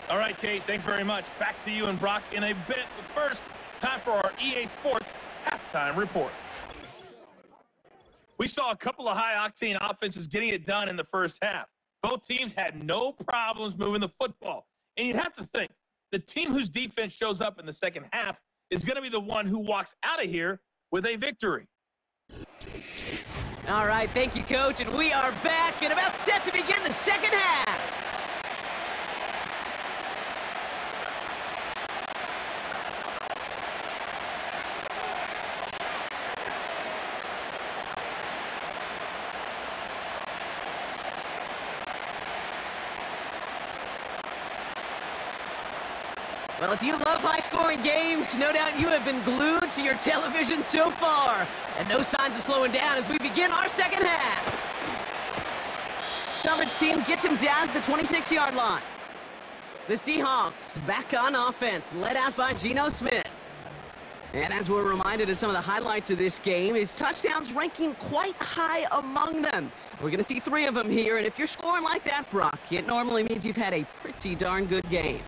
All right, Kate, thanks very much. Back to you and Brock in a bit. But first, time for our EA Sports halftime report. We saw a couple of high-octane offenses getting it done in the first half. Both teams had no problems moving the football. And you'd have to think, the team whose defense shows up in the second half is going to be the one who walks out of here with a victory. All right, thank you, Coach. And we are back and about set to begin the second half. Well, if you love high-scoring games, no doubt you have been glued to your television so far. And no signs of slowing down as we begin our second half. Coverage team gets him down to the 26-yard line. The Seahawks back on offense, led out by Geno Smith. And as we're reminded of some of the highlights of this game, his touchdowns ranking quite high among them. We're going to see 3 of them here, and if you're scoring like that, Brock, it normally means you've had a pretty darn good game.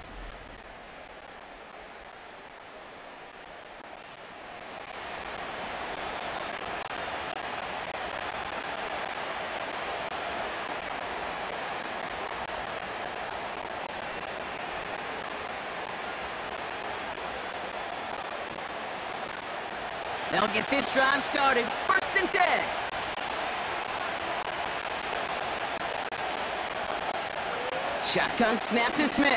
They'll get this drive started. 1st and 10. Shotgun snap to Smith.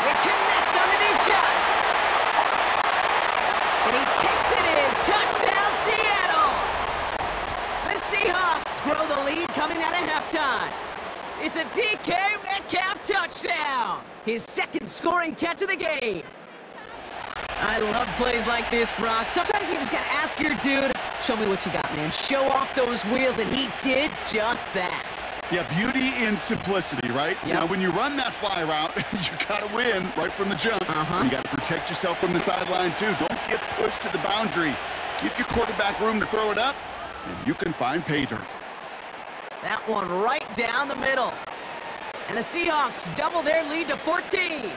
It connects on the deep shot. And he takes it in. Touchdown, Seattle. The Seahawks grow the lead coming out of halftime. It's a DK Metcalf touchdown. His 2nd scoring catch of the game. I love plays like this, Brock. Sometimes you just got to ask your dude, show me what you got, man. Show off those wheels, and he did just that. Yeah, beauty in simplicity, right? Yep. Now, when you run that fly route, you got to win right from the jump. You got to protect yourself from the sideline, too. Don't get pushed to the boundary. Give your quarterback room to throw it up, and you can find pay dirt. That one right down the middle. And the Seahawks double their lead to 14.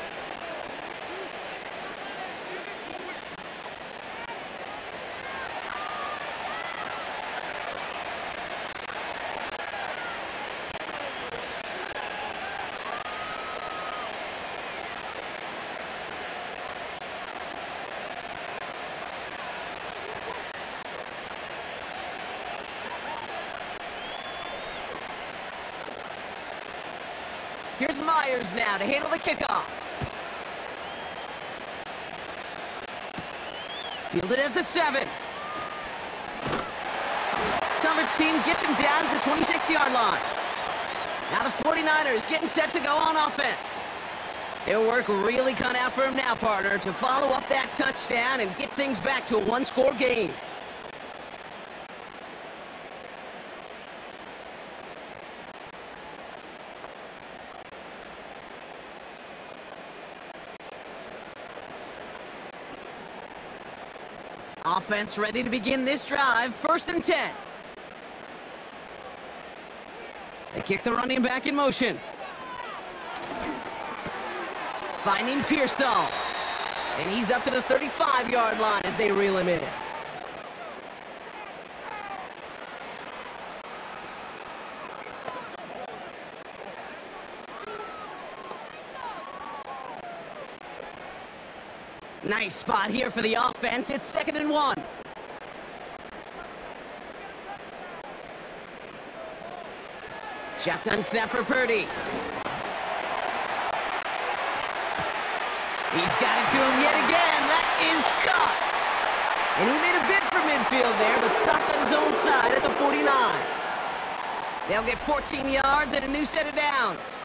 Here's Myers now to handle the kickoff. Fielded at the 7. Coverage team gets him down at the 26-yard line. Now the 49ers getting set to go on offense. Their work really cut out for him now, partner, to follow up that touchdown and get things back to a 1-score game. Offense ready to begin this drive. 1st and 10. They kick the running back in motion. Finding Pearsall. And he's up to the 35-yard line as they reel him in. Nice spot here for the offense. It's 2nd and 1. Shotgun snap for Purdy. He's got it to him yet again. That is caught. And he made a bid for midfield there, but stopped on his own side at the 49. They'll get 14 yards and a new set of downs.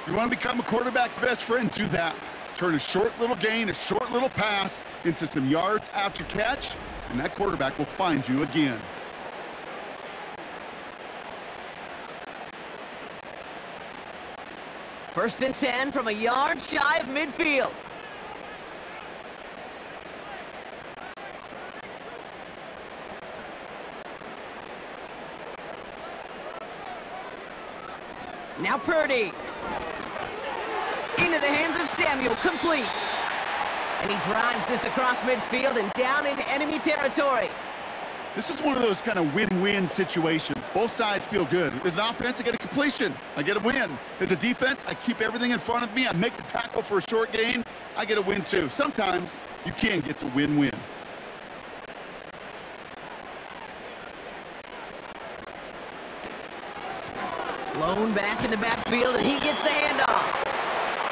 You want to become a quarterback's best friend? Do that. Turn a short little gain, a short little pass into some yards after catch, and that quarterback will find you again. First and 10 from a yard shy of midfield. Now Purdy. Into the hands of Samuel, complete. And he drives this across midfield and down into enemy territory. This is one of those kind of win-win situations. Both sides feel good. As an offense, I get a completion. I get a win. As a defense, I keep everything in front of me. I make the tackle for a short gain. I get a win, too. Sometimes you can get to win-win. Blown back in the backfield, and he gets the handoff.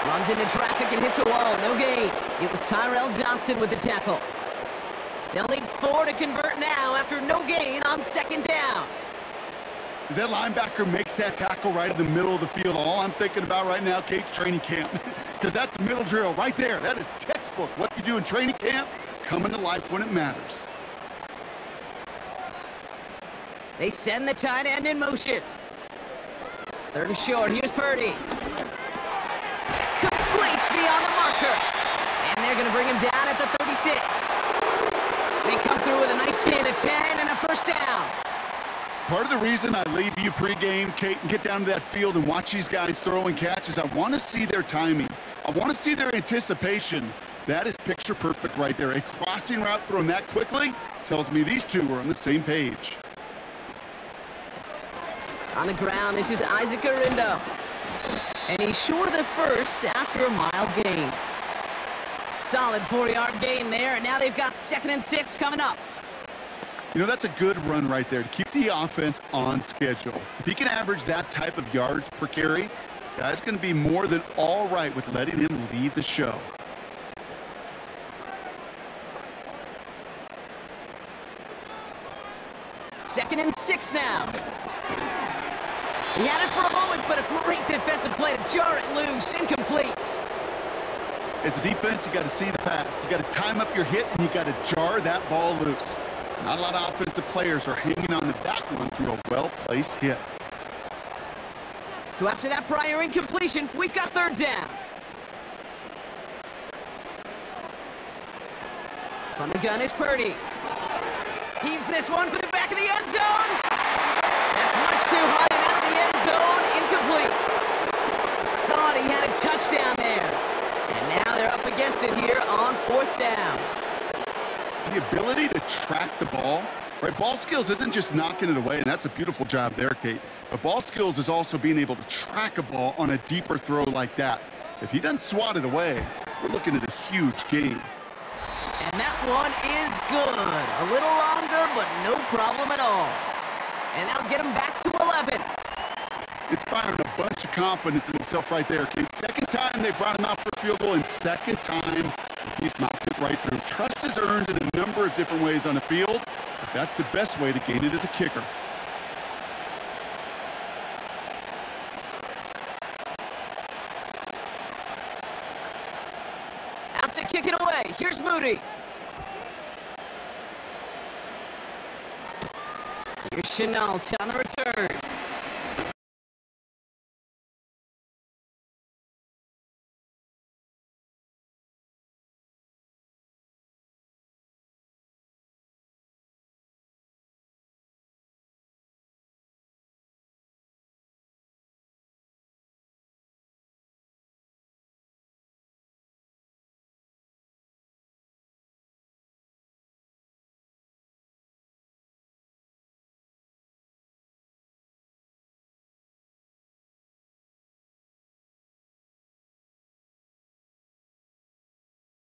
Runs into traffic and hits a wall. No gain. It was Tyrell Dodson with the tackle. They'll need 4 to convert now after no gain on 2nd down. As that linebacker makes that tackle right in the middle of the field, all I'm thinking about right now, Kate's training camp. Because that's a middle drill right there. That is textbook. What you do in training camp, coming to life when it matters. They send the tight end in motion. 3rd and short. Here's Purdy. Completes beyond the marker. And they're going to bring him down at the the 36. They come through with a nice gain of 10 and a first down. Part of the reason I leave you pregame, Kate, and get down to that field and watch these guys throw and catch is I want to see their timing. I want to see their anticipation. That is picture perfect right there. A crossing route thrown that quickly tells me these two are on the same page. On the ground, this is Isaac Arindo. And he's short of the first after a mile gain. Solid 4-yard gain there, and now they've got 2nd and 6 coming up. You know, that's a good run right there to keep the offense on schedule. If he can average that type of yards per carry, this guy's going to be more than all right with letting him lead the show. Second and 6 now. He had it for a moment, but a great defensive play to jar it loose. Incomplete. As a defense, you got to see the pass. You got to time up your hit, and you got to jar that ball loose. Not a lot of offensive players are hanging on to that one through a well-placed hit. So after that prior incompletion, we've got 3rd down. From the gun is Purdy. Heaves this one for the back of the end zone. That's much too high and out of the end zone. Incomplete. Thought he had a touchdown there. And now they're up against it here on 4th down. The ability to track the ball, right? Ball skills isn't just knocking it away, and that's a beautiful job there, Kate. But ball skills is also being able to track a ball on a deeper throw like that. If he doesn't swat it away, we're looking at a huge gain. And that one is good. A little longer, but no problem at all. And that'll get him back to 11. Inspiring a bunch of confidence in himself right there, Kate. 2nd time they brought him out for a field goal, and 2nd time he's knocked it right through. Trust is earned in a number of different ways on the field, but that's the best way to gain it as a kicker. Out to kick it away. Here's Moody. Here's Chenault on the return.